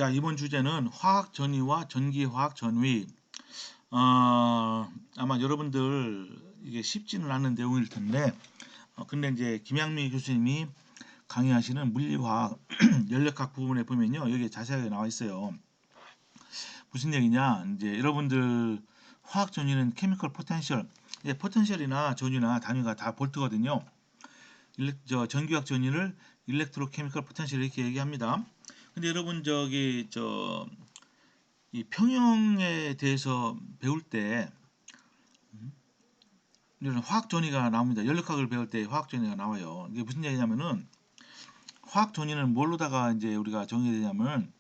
자, 이번 주제는 화학 전위와 전기 화학 전위. 아마 여러분들 이게 쉽지는 않은 내용일 텐데, 근데 이제 김양미 교수님이 강의하시는 물리화학 연력학 부분에 보면요, 여기 자세하게 나와 있어요. 무슨 얘기냐? 이제 여러분들 화학 전위는 케미컬 포텐셜, 포텐셜이나 전위나 단위가 다 볼트거든요. 전기화학 전위를 일렉트로 케미컬 포텐셜 이렇게 얘기합니다. 근데 여러분 이 평형에 대해서 배울 때 이런 화학 전위가 나옵니다. 연력학을 배울 때 화학 전위가 나와요. 이게 무슨 얘기냐면은 화학 전위는 뭘로다가 이제 우리가 정의되냐면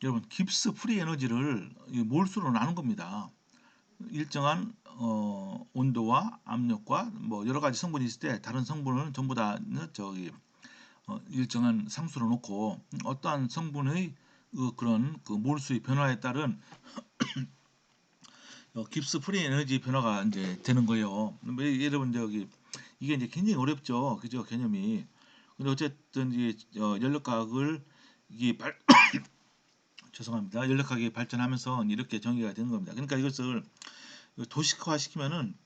여러분 깁스 프리 에너지를 몰수로 나눈 겁니다. 일정한 온도와 압력과 뭐 여러 가지 성분이 있을 때 다른 성분을 전부 다 일정한 상수로 놓고 어떠한 성분의 그런 그 몰수의 변화에 따른 깁스 프리 에너지 변화가 이제 되는 거예요. 여러분 이게 이제 굉장히 어렵죠, 그죠, 개념이. 근데 어쨌든 이 연력학을 이게 죄송합니다. 연력학이 발전하면서 이렇게 정의가 되는 겁니다. 그러니까 이것을 도식화 시키면은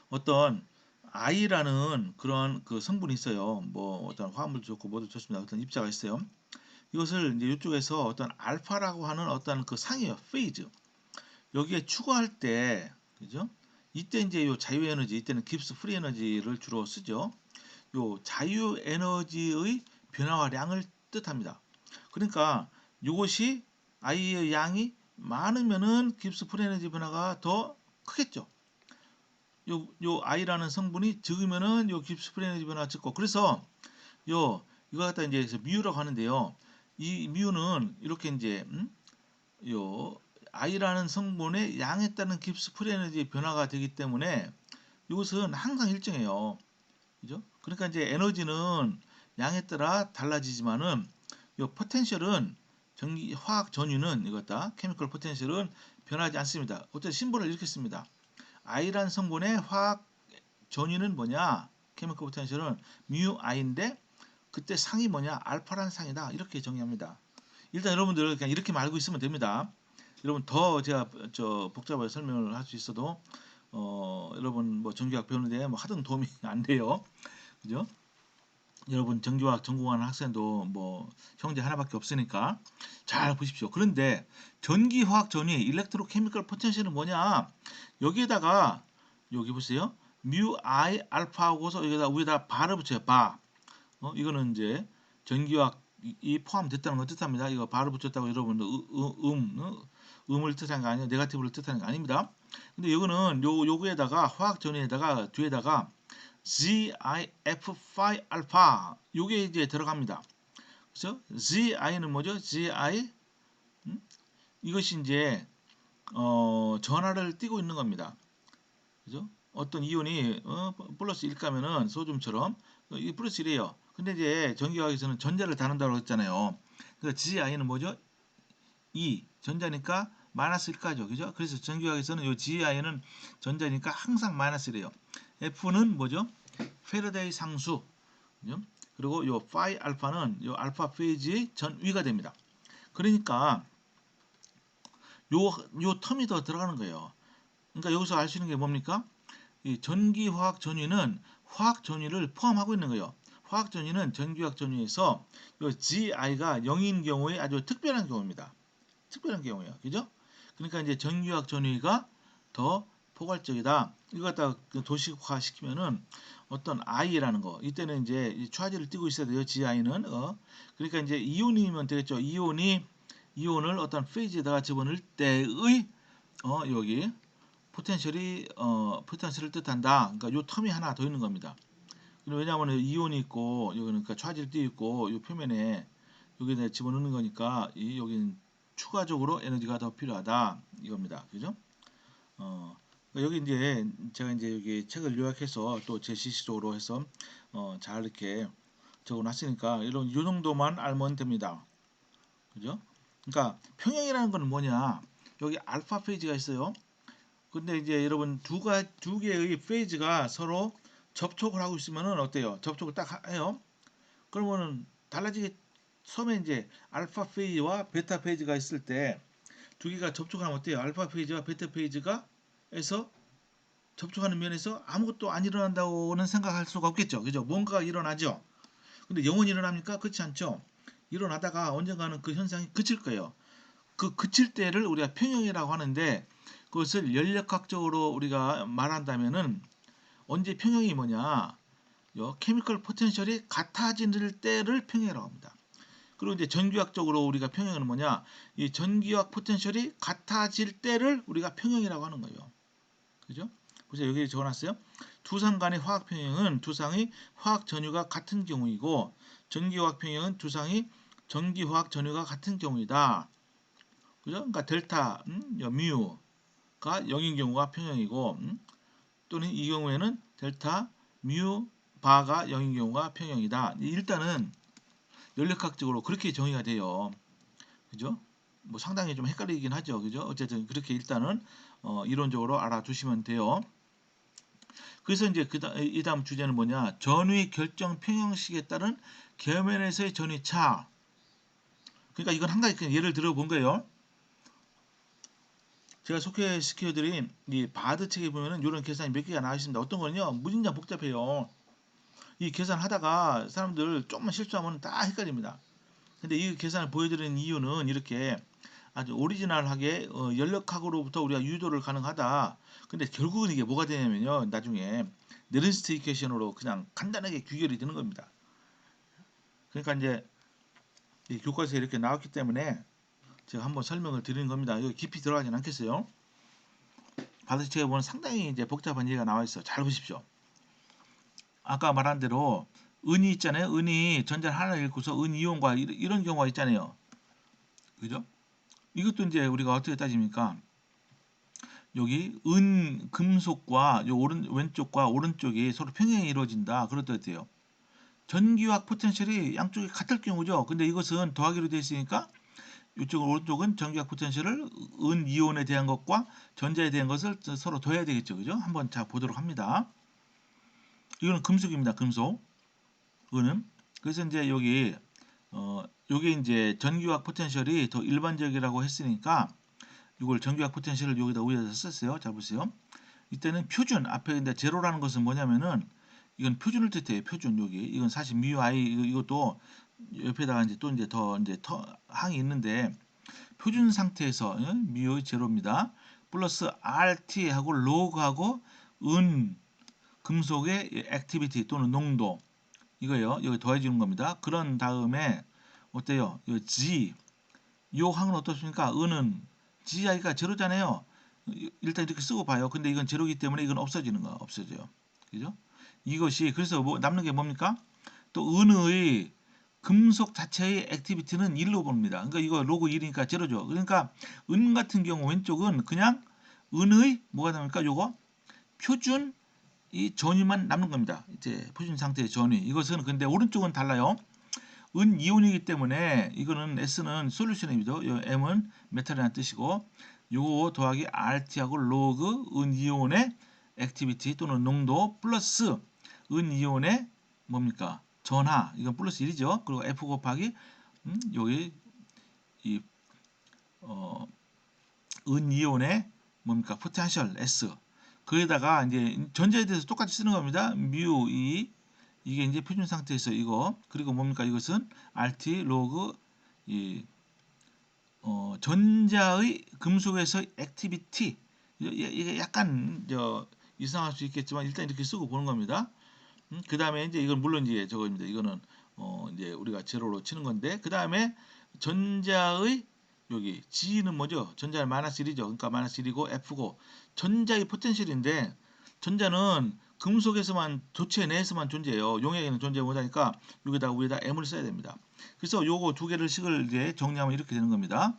어떤 I라는 그런 그 성분이 있어요. 뭐 어떤 화합물도 좋고 뭐도 좋습니다. 어떤 입자가 있어요. 이것을 이제 이쪽에서 어떤 알파라고 하는 어떤 그 상이에요. 페이즈. 여기에 추가할 때, 그죠? 이때 이제 요 자유 에너지, 이때는 깁스 프리 에너지를 주로 쓰죠. 요 자유 에너지의 변화량을 뜻합니다. 그러니까 이것이 I의 양이 많으면은 깁스 프리 에너지 변화가 더 크겠죠. 요 I라는 성분이 적으면은 요 깁스 프리 에너지 변화가 적고, 그래서 이거 갖다 이제 미유라고 하는데요. 이 미유는 이렇게 이제 요 I라는 성분의 양에 따른 깁스 프리 에너지 변화가 되기 때문에 이것은 항상 일정해요. 그죠? 그러니까 이제 에너지는 양에 따라 달라지지만은 요 포텐셜은 전기 화학 전위는 이거다. 케미컬 포텐셜은 변하지 않습니다. 어쨌든 심볼을 이렇게 씁니다. I라는 성분의 화학 전위는 뭐냐? 케미컬 포텐셜은 mu I인데 그때 상이 뭐냐? 알파라는 상이다. 이렇게 정의합니다. 일단 여러분들 그냥 이렇게만 알고 있으면 됩니다. 여러분 더 제가 복잡하게 설명을 할 수 있어도 여러분 뭐 전기학 배우는데 뭐 하등 도움이 안 돼요. 그죠? 여러분 전기화학 전공하는 학생도 뭐 형제 하나밖에 없으니까 잘 보십시오. 그런데 전기화학 전위 일렉트로 케미컬 포텐셜은 뭐냐? 여기에다가 여기 보세요. 뮤 I 알파하고서 여기다 위에다 바를 붙여요. 바. 이거는 이제 전기화학 이 포함됐다는 걸 뜻합니다. 이거 바를 붙였다고 여러분 음을 뜻하는 거 아니에요. 네거티브를 뜻하는 거 아닙니다. 근데 이거는 요거에다가 화학 전위에다가 뒤에다가 GIF 파이 알파 요게 이제 들어갑니다. 그래서 GI는 뭐죠? GI 이것이 이제 전하를 띠고 있는 겁니다. 그죠? 어떤 이온이 플러스 1 가면은 소듐처럼 이 플러스 1이에요. 근데 이제 전기화학에서는 전자를 다룬다고 했잖아요. 그래서 GI는 뭐죠? 2 전자니까 마이너스 1까죠. 그죠? 그래서 전기화학에서는 이 GI는 전자니까 항상 마이너스 1이에요. F는 뭐죠? 페르데이 상수. 그죠? 그리고 요 파이 알파는 요 알파 페이지의 전위가 됩니다. 그러니까 요 텀이 더 들어가는 거예요. 그러니까 여기서 알 수 있는 게 뭡니까? 이 전기화학 전위는 화학 전위를 포함하고 있는 거예요. 화학 전위는 전기화학 전위에서 요 GI가 0인 경우에 아주 특별한 경우입니다. 특별한 경우예요. 그죠? 그러니까 이제 전기화학 전위가 더 포괄적이다. 이거 갖다 도식화 시키면은 어떤 I라는 거. 이때는 이제 차지를 띄고 있어야 돼요. GI는. 그러니까 이제 이온이면 되겠죠. 이온을 어떤 페이지에다가 집어넣을 때의 여기 포텐셜을 뜻한다. 그러니까 요 텀이 하나 더 있는 겁니다. 왜냐하면 이온이 있고 여기 그러니까 차지를 띄고 있고 요 표면에 여기다 집어넣는 거니까 여기는 추가적으로 에너지가 더 필요하다 이겁니다. 그죠? 여기 이제 제가 이제 여기 책을 요약해서 또 제시식으로 해서 잘 이렇게 적어놨으니까 이런 요 정도만 알면 됩니다. 그죠? 그러니까 평형이라는 건 뭐냐? 여기 알파 페이지가 있어요. 근데 이제 여러분 두 개의 페이지가 서로 접촉을 하고 있으면은 어때요? 접촉을 딱 해요. 그러면은 달라지겠죠? 처음에 이제 알파 페이지와 베타 페이지가 있을 때 두 개가 접촉하면 어때요? 알파 페이지와 베타 페이지가 에서 접촉하는 면에서 아무것도 안 일어난다고는 생각할 수가 없겠죠. 그죠? 뭔가가 일어나죠. 근데 영원히 일어납니까? 그렇지 않죠. 일어나다가 언젠가는 그 현상이 그칠 거예요. 그 그칠 때를 우리가 평형이라고 하는데 그것을 연력학적으로 우리가 말한다면은 언제 평형이 뭐냐? 요 케미컬 포텐셜이 같아질 때를 평형이라고 합니다. 그리고 이제 전기학적으로 우리가 평형은 뭐냐? 이 전기학 포텐셜이 같아질 때를 우리가 평형이라고 하는 거예요. 그죠? 보세요. 여기 적어놨어요. 두 상 간의 화학 평형은 두 상의 화학 전유가 같은 경우이고 전기화학 평형은 두 상의 전기화학 전유가 같은 경우이다. 그죠? 그러니까 델타 뮤가 0인 경우가 평형이고 또는 이 경우에는 델타 뮤 바가 0인 경우가 평형이다. 일단은 연력학적으로 그렇게 정의가 돼요. 그죠? 뭐 상당히 좀 헷갈리긴 하죠. 그죠? 어쨌든 그렇게 일단은 이론적으로 알아두시면 돼요. 그래서 이제 이 다음 주제는 뭐냐? 전위 결정 평형식에 따른 계면에서의 전위 차. 그러니까 이건 한 가지 그냥 예를 들어 본 거예요. 제가 소개시켜드린 이 바드 책에 보면은 이런 계산이 몇 개가 나와 있습니다. 어떤 거는요, 무진장 복잡해요. 이 계산하다가 사람들 조금만 실수하면 다 헷갈립니다. 근데 이 계산을 보여드리는 이유는 이렇게 아주 오리지널하게 연력학으로부터 우리가 유도를 가능하다. 근데 결국은 이게 뭐가 되냐면요, 나중에 네른스트 이퀘이션으로 그냥 간단하게 귀결이 되는 겁니다. 그러니까 이제 이 교과서에 이렇게 나왔기 때문에 제가 한번 설명을 드리는 겁니다. 여기 깊이 들어가진 않겠어요. 바드책에 보면 상당히 이제 복잡한 얘기가 나와 있어. 잘 보십시오. 아까 말한 대로 은이 있잖아요. 은이 전자를 하나 읽고서 은 이온과 이런 경우가 있잖아요. 그죠? 이것도 이제 우리가 어떻게 따집니까? 여기 은 금속과 요 왼쪽과 오른쪽이 서로 평행이 이루어진다. 그럴 때 어때요? 전기화학 포텐셜이 양쪽이 같을 경우죠. 근데 이것은 더하기로 되어 있으니까 이쪽 오른쪽은 전기학 포텐셜을 은 이온에 대한 것과 전자에 대한 것을 서로 더해야 되겠죠. 그죠? 한번 자 보도록 합니다. 이거는 금속입니다. 금속. 은은. 그래서 이제 여기 요게 이제 전기학 포텐셜이 더 일반적이라고 했으니까 이걸 전기학 포텐셜을 여기다 위에다 썼어요. 자 보세요. 이때는 표준 앞에 이제 제로라는 것은 뭐냐면은 이건 표준을 뜻해요. 표준 여기. 이건 사실 뮤 아이 이것도 옆에다가 이제 또 이제 더 이제 항이 있는데 표준 상태에서 뮤 제로입니다. 플러스 RT하고 로그하고 은 금속의 액티비티 또는 농도 이거요. 여기 더해주는 겁니다. 그런 다음에 어때요? 이 G 요 항은 어떻습니까? 은은 GI가 제로잖아요. 일단 이렇게 쓰고 봐요. 근데 이건 제로기 때문에 이건 없어지는 거 없어져요. 그죠? 이것이 그래서 뭐 남는 게 뭡니까? 또 은의 금속 자체의 액티비티는 1로 봅니다. 그러니까 이거 로그 1이니까 제로죠. 그러니까 은 같은 경우 왼쪽은 그냥 은의 뭐가 됩니까? 요거 표준 이 전위만 남는 겁니다. 이제 표준 상태의 전위. 이것은 근데 오른쪽은 달라요. 은 이온이기 때문에 이거는 S는 솔루션이죠. M은 메탈이라는 뜻이고 요거 더하기 RT하고 로그 은 이온의 액티비티 또는 농도 플러스 은 이온의 뭡니까? 전하. 이건 플러스 1이죠. 그리고 F 곱하기 여기 이 은 이온의 뭡니까? 포텐셜 S. 거기다가 이제 전자에 대해서 똑같이 쓰는 겁니다. 뮤 E 이게 이제 표준 상태에서 이거 그리고 뭡니까? 이것은 RT 로그 이 전자의 금속에서 액티비티 이게 약간 이상할 수 있겠지만 일단 이렇게 쓰고 보는 겁니다. 그 다음에 이제 이건 물론 이제 저거입니다. 이거는 이제 우리가 제로로 치는 건데 그 다음에 전자의 여기 G는 뭐죠? 전자는 마이너스 1이죠. 그러니까 마이너스 1이고 F고 전자의 포텐셜인데 전자는 금속에서만 도체 내에서만 존재해요. 용액에는 존재 못하니까 여기다가 위에다 M을 써야 됩니다. 그래서 요거 두 개를 식을 이제 정리하면 이렇게 되는 겁니다.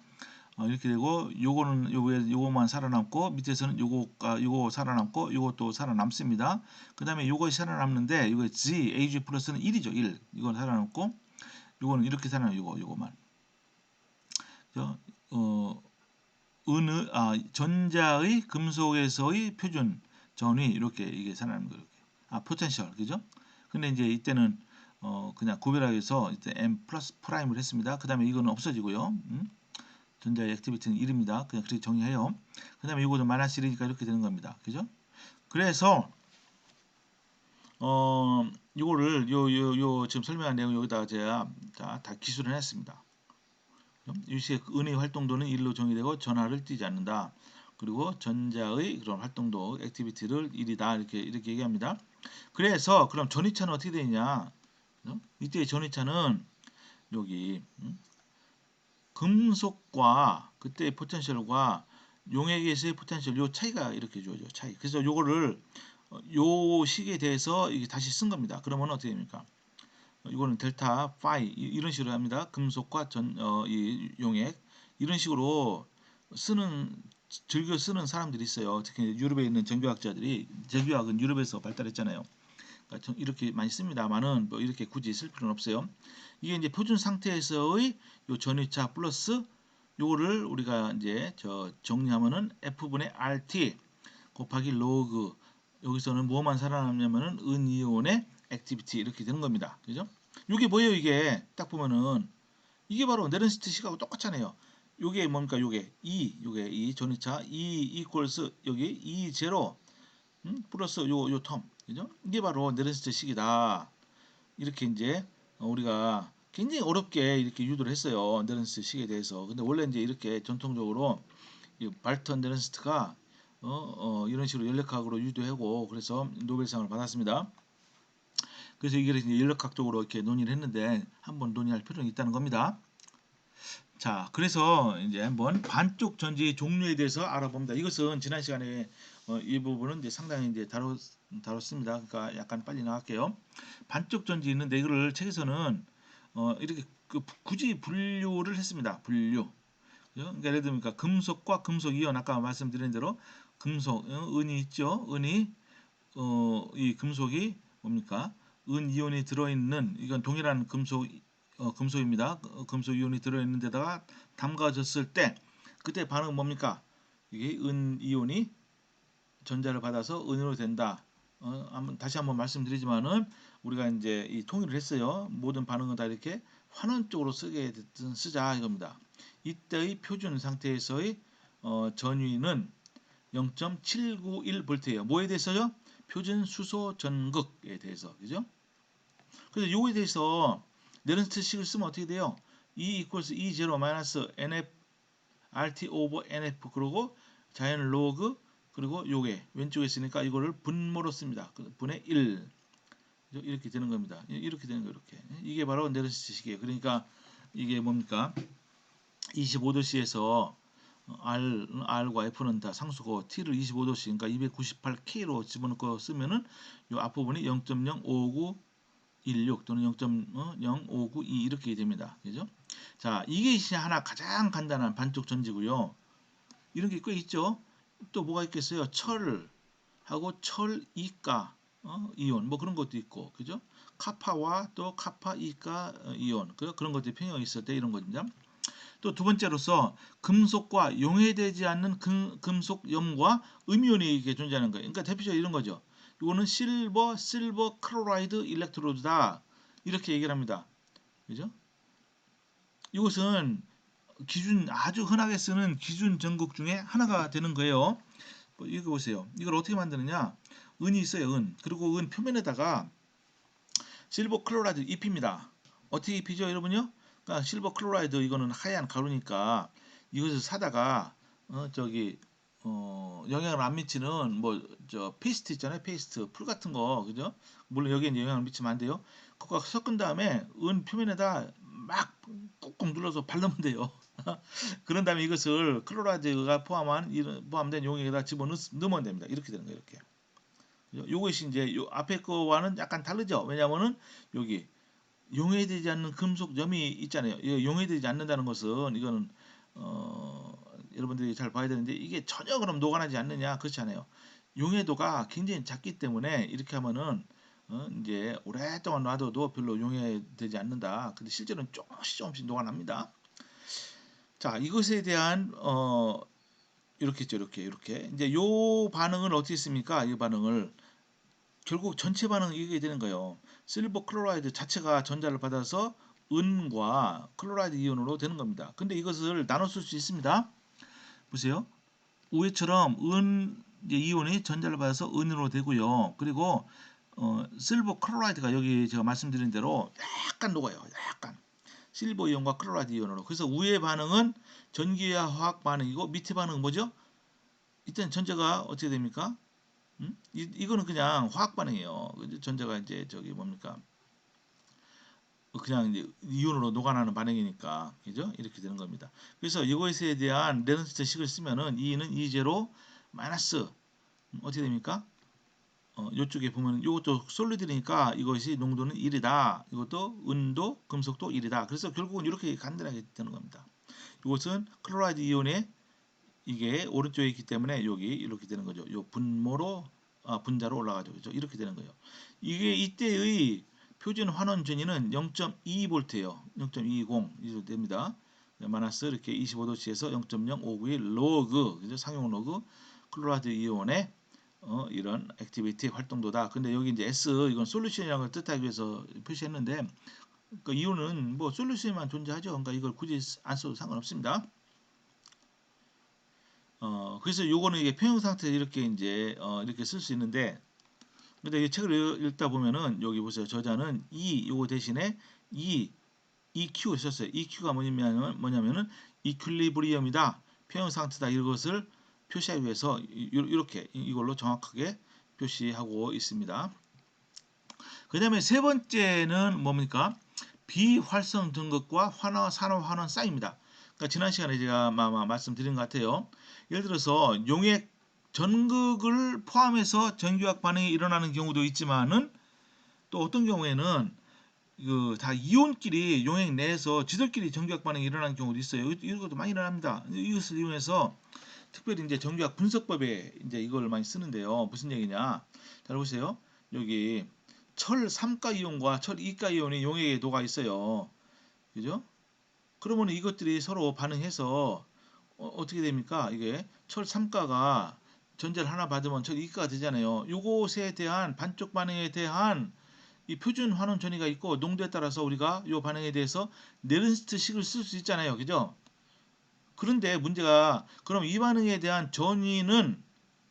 이렇게 되고 요거는 요거만 살아남고 밑에서는 요거 살아남고 요것도 살아남습니다. 그 다음에 요것이 살아남는데 이거 G, AG 플러스는 1이죠. 1. 이건 살아남고 요거는 이렇게 살아남고 요거만. 어, 전자의 금속에서의 표준 전위 이렇게 이게 살아남는 거예요. 포텐셜 그죠? 근데 이제 이때는 그냥 구별하기 위해서 이제 m 플러스 프라임을 했습니다. 그 다음에 이거는 없어지고요. 전자의 액티비티는 1입니다. 그냥 그렇게 정리해요. 그 다음에 이거는 마이너스 1이니까 이렇게 되는 겁니다. 그죠? 그래서 요거를 요 지금 설명한 내용 여기다가 제가 다 기술을 해놨습니다. 유시의 은의 활동도는 1로 정의되고 전하를 띄지 않는다. 그리고 전자의 그런 활동도 액티비티를 1이다 이렇게 얘기합니다. 그래서 그럼 전위차는 어떻게 되느냐? 이때 전위차는 여기 금속과 그때의 포텐셜과 용액에서의 포텐셜 요 차이가 이렇게 주어져 차이. 그래서 요거를 요 식에 대해서 이게 다시 쓴 겁니다. 그러면 어떻게 됩니까? 이거는 델타 파이 이런 식으로 합니다. 금속과 이 용액 이런 식으로 쓰는 즐겨 쓰는 사람들이 있어요. 특히 유럽에 있는 정교학자들이 정교학은 유럽에서 발달했잖아요. 그러니까 이렇게 많이 씁니다만은 뭐 이렇게 굳이 쓸 필요는 없어요. 이게 이제 표준 상태에서의 요 전위차 플러스 요거를 우리가 이제 정리하면은 F분의 RT 곱하기 로그 여기서는 뭐만 살아남냐면은 은이온의 액티비티 이렇게 되는 겁니다. 그죠? 이게 뭐예요? 이게 딱 보면은 이게 바로 네른스트 식하고 똑같잖아요. 요게 뭡니까? 요게 이 전위차 E 이퀄스 여기 E 제로 플러스 요 텀 그죠? 이게 바로 네른스트 식이다. 이렇게 이제 우리가 굉장히 어렵게 이렇게 유도를 했어요. 네른스트 식에 대해서. 근데 원래 이제 이렇게 전통적으로 이 발턴 네른스트가 이런 식으로 연력학으로 유도하고 그래서 노벨상을 받았습니다. 그래서 이게 이제 연력학적으로 이렇게 논의를 했는데 한번 논의할 필요는 있다는 겁니다. 자, 그래서 이제 한번 반쪽 전지 종류에 대해서 알아봅니다. 이것은 지난 시간에 이 부분은 이제 상당히 이제 다뤘습니다. 그러니까 약간 빨리 나갈게요. 반쪽 전지 있는데 이거를 책에서는 이렇게 굳이 분류를 했습니다. 분류. 그러니까 예를 들면 금속과 금속 이온 아까 말씀드린 대로 금속 은이 있죠. 은이 이 금속이 뭡니까? 은 이온이 들어있는 이건 동일한 금속입니다. 금속 이온이 들어있는 데다가 담가졌을 때 그때 반응은 뭡니까? 이게 은 이온이 전자를 받아서 은으로 된다. 다시 한번 말씀드리지만은 우리가 이제 이 통일을 했어요. 모든 반응은 다 이렇게 환원 쪽으로 쓰자 이겁니다. 이때의 표준 상태에서의 전위는 0.791V예요. 뭐에 대해서요? 표준 수소 전극에 대해서. 그죠? 그래서 요거에 대해서 네른스트식을 쓰면 어떻게 돼요? E equals E0 마이너스 NF RT over NF 그리고 자연 로그 그리고 요게 왼쪽에 있으니까 이거를 분모로 씁니다. 분의 1 이렇게 되는 겁니다. 이렇게 되는 거 이렇게. 이게 바로 네른스트식이에요. 그러니까 이게 뭡니까? 25도씨에서 R과 F는 다 상수고 T를 25도씨 그러니까 298K로 집어넣고 쓰면은 요 앞부분이 0.05916 또는 0.05922 이렇게 됩니다. 그죠? 자, 이게 하나 가장 간단한 반쪽 전지고요. 이런 게 꽤 있죠. 또 뭐가 있겠어요? 철하고 철 이가 이온 뭐 그런 것도 있고 그죠? 카파와 또 카파 이가 이온 그런 것들이 평형이 있을 때 이런 겁니다. 또 두 번째로서 금속과 용해되지 않는 금속염과 음이온이 이게 존재하는 거예요. 그러니까 대표적으로 이런 거죠. 이거는 실버 클로라이드 일렉트로드다. 이렇게 얘기를 합니다. 그죠? 이것은 아주 흔하게 쓰는 기준 전극 중에 하나가 되는 거예요. 이거 보세요. 이걸 어떻게 만드느냐? 은이 있어요. 은. 그리고 은 표면에다가 실버 클로라이드 입힙니다. 어떻게 입히죠, 여러분요? 그러니까 실버 클로라이드 이거는 하얀 가루니까 이것을 사다가 저기 영향을 안 미치는 뭐 저 페이스트 있잖아요. 페이스트 풀 같은 거 그죠? 물론 여기에 이제 영향을 미치면 안 돼요. 그거 섞은 다음에 은 표면에다 막 꾹꾹 눌러서 바르면 돼요. 그런 다음에 이것을 클로라이드가 포함된 용액에다 집어넣으면 됩니다. 이렇게 되는 거예요. 이렇게. 요것이 이제 요 앞에 거와는 약간 다르죠. 왜냐하면은 여기 용해되지 않는 금속점이 있잖아요. 용해되지 않는다는 것은 이거는 여러분들이 잘 봐야 되는데 이게 전혀 그럼 녹아나지 않느냐 그렇지 않아요. 용해도가 굉장히 작기 때문에 이렇게 하면은 이제 오랫동안 놔둬도 별로 용해되지 않는다. 근데 실제로는 조금씩 녹아납니다. 자, 이것에 대한 이렇게 있죠. 이렇게 이제 요 반응을 어떻게 했습니까? 이 반응을 결국 전체 반응 이게 되는 거예요. 실버 클로라이드 자체가 전자를 받아서 은과 클로라이드 이온으로 되는 겁니다. 근데 이것을 나눠 쓸 수 있습니다. 보세요. 위에처럼 은 이온이 전자를 받아서 은으로 되고요. 그리고 실버 클로라이드가 여기 제가 말씀드린 대로 약간 녹아요. 약간 실버 이온과 클로라이드 이온으로. 그래서 위의 반응은 전기와 화학 반응이고 밑에 반응은 뭐죠? 이때는 전자가 어떻게 됩니까? 이거는 그냥 화학 반응이에요. 전자가 이제 저기 뭡니까? 그냥 이제 이온으로 녹아나는 반응이니까 그죠? 이렇게 되는 겁니다. 그래서 이것에 대한 레넌스트 식을 쓰면은 E는 E0 마이너스 어떻게 됩니까? 이쪽에 보면 이것도 솔리드니까 이것이 농도는 1이다. 이것도 은도 금속도 1이다. 그래서 결국은 이렇게 간단하게 되는 겁니다. 이것은 클로라이드 이온의 이게 오른쪽에 있기 때문에 여기 이렇게 되는 거죠. 요 분모로 분자로 올라가죠. 그죠? 이렇게 되는 거예요. 이게 이때의 표준 환원 전위는 0.22V예요. 0.220 이렇게 됩니다. 마이너스 이렇게 25도씨에서 0.0591 로그 그죠? 상용 로그 클로라이드 이온의 이런 액티비티 활동도다. 근데 여기 이제 S 이건 솔루션이라는 걸 뜻하기 위해서 표시했는데 그 이온은 뭐 솔루션만 존재하죠. 그러니까 이걸 굳이 안 써도 상관없습니다. 그래서 요거는 이게 평형 상태에서 이렇게 이제 이렇게 쓸 수 있는데 근데 이 책을 읽다 보면은 여기 보세요. 저자는 요거 대신에 EQ 썼어요. EQ가 뭐냐면은 이퀄리브리엄이다. 평형 상태다. 이것을 표시하기 위해서 이렇게 이걸로 정확하게 표시하고 있습니다. 그 다음에 세 번째는 뭡니까? 비활성 등극과 산화환원 쌓입니다. 그러니까 지난 시간에 제가 말씀드린 것 같아요. 예를 들어서 용액 전극을 포함해서 전기화학 반응이 일어나는 경우도 있지만은 또 어떤 경우에는 그 다 이온끼리 용액 내에서 지들끼리 전기화학 반응이 일어나는 경우도 있어요. 이런 것도 많이 일어납니다. 이것을 이용해서 특별히 이제 전기화학 분석법에 이제 이걸 많이 쓰는데요. 무슨 얘기냐? 잘 보세요. 여기 철 3가 이온과 철 2가 이온이 용액에 녹아 있어요. 그죠? 그러면 이것들이 서로 반응해서 떻게 됩니까? 이게 철 3가가 전자를 하나 받으면 철 2가가 되잖아요. 요것에 대한 반쪽 반응에 대한 이 표준 환원 전위가 있고 농도에 따라서 우리가 이 반응에 대해서 네른스트 식을 쓸 수 있잖아요. 그죠? 그런데 문제가 그럼 이 반응에 대한 전위는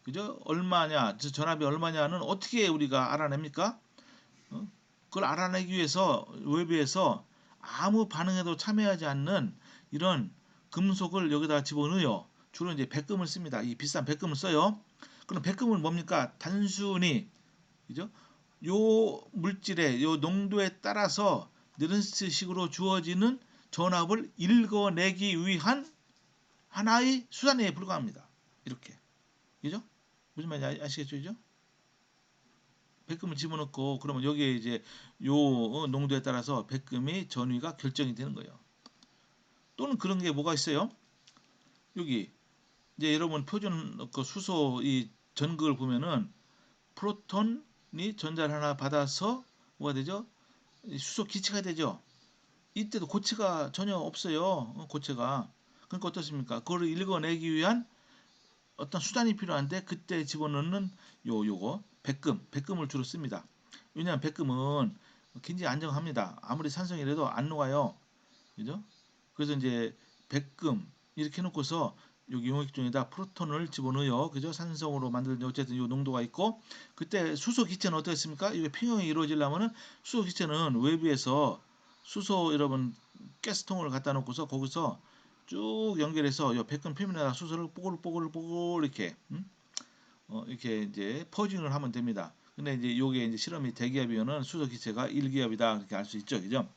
그죠? 얼마냐? 전압이 얼마냐는 어떻게 우리가 알아냅니까? 그걸 알아내기 위해서 외부에서 아무 반응에도 참여하지 않는 이런 금속을 여기다 집어넣어요. 주로 이제 백금을 씁니다. 이 비싼 백금을 써요. 그럼 백금은 뭡니까? 단순히 그죠? 요 물질의 요 농도에 따라서 느른스식으로 주어지는 전압을 읽어내기 위한 하나의 수단에 불과합니다. 이렇게. 그죠? 무슨 말인지 아시겠죠? 그죠? 백금을 집어넣고 그러면 여기에 이제 요 농도에 따라서 백금의 전위가 결정이 되는 거예요. 또는 그런 게 뭐가 있어요? 여기 이제 여러분 표준 그 수소 이 전극을 보면은 프로톤이 전자를 하나 받아서 뭐가 되죠? 수소 기체가 되죠. 이때도 고체가 전혀 없어요. 고체가. 그러니까 어떻습니까? 그거를 읽어내기 위한 어떤 수단이 필요한데 그때 집어넣는 요거 백금을 주로 씁니다. 왜냐하면 백금은 굉장히 안정합니다. 아무리 산성이라도 안 녹아요. 그죠? 그래서 이제 백금 이렇게 해놓고서 여기 용액종에다 프로톤을 집어넣어요. 그죠? 산성으로 만든 어쨌든 요 농도가 있고 그때 수소 기체는 어떻습니까? 이게 평형이 이루어지려면은 수소 기체는 외부에서 수소 여러분 가스통을 갖다 놓고서 거기서 쭉 연결해서 요 백금 표면에다 수소를 뽀글뽀글 이렇게 이렇게 이제 퍼징을 하면 됩니다. 근데 이제 요게 이제 실험이 대기압이면은 수소 기체가 1기압이다 이렇게 알 수 있죠. 그죠?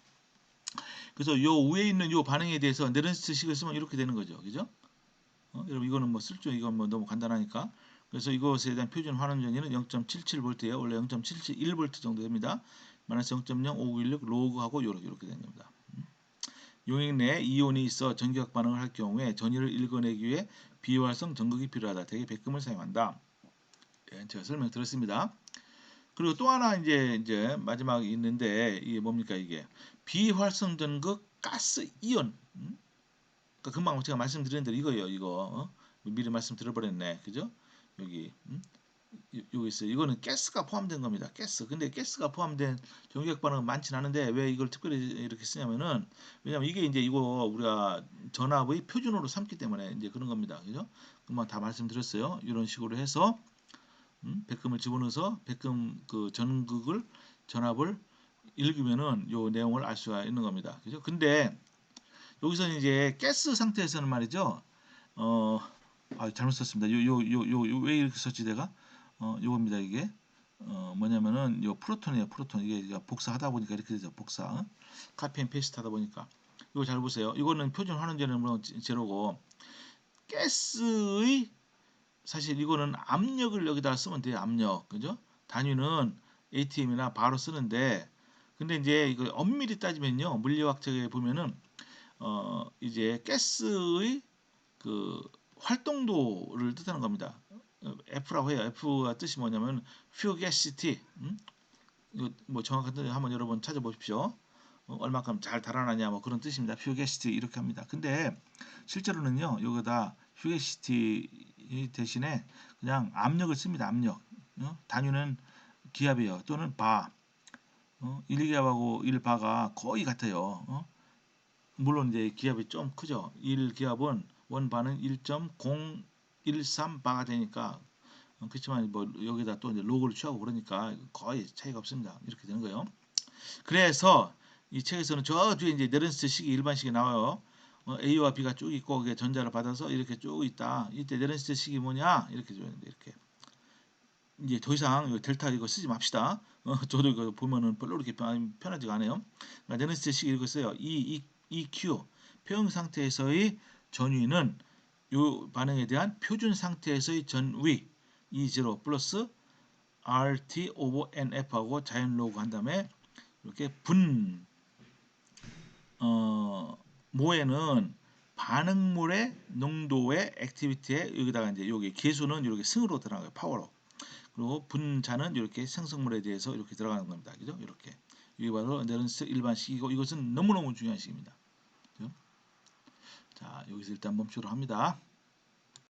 그래서 요 위에 있는 요 반응에 대해서 네른스트식을 쓰면 이렇게 되는 거죠. 그죠? 여러분 이거는 뭐 쓸죠. 이건 뭐 너무 간단하니까. 그래서 이것에 대한 표준 환원 전위는 0.77V예요. 원래 0.771V 정도 됩니다. 마이너스 0.0516 로그하고 요렇게 되는 겁니다. 용액 내에 이온이 있어 전기학 반응을 할 경우에 전위를 읽어내기 위해 비활성 전극이 필요하다. 대개 백금을 사용한다. 예, 제가 설명드렸습니다. 그리고 또 하나 이제 마지막에 있는데 이게 뭡니까 이게 비활성 전극 가스 이온. 그러니까 금방 제가 말씀드린 대로 이거예요. 이거 미리 말씀 드려버렸네. 그죠? 여기 여기 있어요. 이거는 가스가 포함된 겁니다. 가스. 근데 가스가 포함된 정유격 반응은 많진 않은데 왜 이걸 특별히 이렇게 쓰냐면은 왜냐면 이게 이제 이거 우리가 전압의 표준으로 삼기 때문에 이제 그런 겁니다. 그죠? 금방 다 말씀드렸어요. 이런 식으로 해서 백금을 집어넣어서 백금 그 전극을 전압을 읽으면은 요 내용을 알 수가 있는 겁니다. 그죠? 근데 여기서는 이제 가스 상태에서는 말이죠. 어, 잘못 썼습니다. 요 왜 이렇게 썼지 내가? 요겁니다 이게. 뭐냐면은 요 프로톤이에요. 프로톤 이게 복사하다 보니까 이렇게 되죠. 복사. 카피 앤 페이스트 하다 보니까. 이거 잘 보세요. 이거는 표준 환원제는 물론 제로고 가스의 사실 이거는 압력을 여기다 쓰면 돼요. 압력. 그죠? 단위는 ATM이나 바로 쓰는데 근데 이제 이거 엄밀히 따지면요. 물리학적에 보면은 이제 가스의 그 활동도를 뜻하는 겁니다. F라고 해요. F가 뜻이 뭐냐면 fugacity. 이거 뭐 정확한 뜻 한번 여러분 찾아보십시오. 얼마큼 잘 달아나냐 뭐 그런 뜻입니다. fugacity 이렇게 합니다. 근데 실제로는요. 여기다 fugacity 대신에 그냥 압력을 씁니다. 압력. 단위는 기압이에요. 또는 바. 1기압하고 1바가 거의 같아요. 물론 이제 기압이 좀 크죠. 1기압은 원바는 1.013바가 되니까 그렇지만 뭐 여기다 또 이제 로그를 취하고 그러니까 거의 차이가 없습니다. 이렇게 되는 거예요. 그래서 이 책에서는 저 뒤에 이제 네른스트 식이 일반식이 나와요. A와 B가 쭉 있고 그게 전자를 받아서 이렇게 쭉 있다. 이때 네른스트 식이 뭐냐 이렇게 줘야 되는데 이렇게 이제 더 이상 델타 이거 쓰지 맙시다. 저도 이거 보면은 별로 그렇게 편하지가 않아요. 그러니까 네른스트 식이 이거 써요. EQ 표형 상태에서의 전위는 요 반응에 대한 표준 상태에서의 전위 E0 플러스 RT 오버 NF하고 자연 로그 한 다음에 이렇게 모에는 반응물의 농도의 액티비티에 여기다가 이제 여기 계수는 이렇게 승으로 들어가요. 파워로. 그리고 분자는 이렇게 생성물에 대해서 이렇게 들어가는 겁니다. 그죠? 이렇게. 이게 바로 네른스트 일반식이고 이것은 너무너무 중요한 식입니다. 그죠? 자, 여기서 일단 멈추도록 합니다.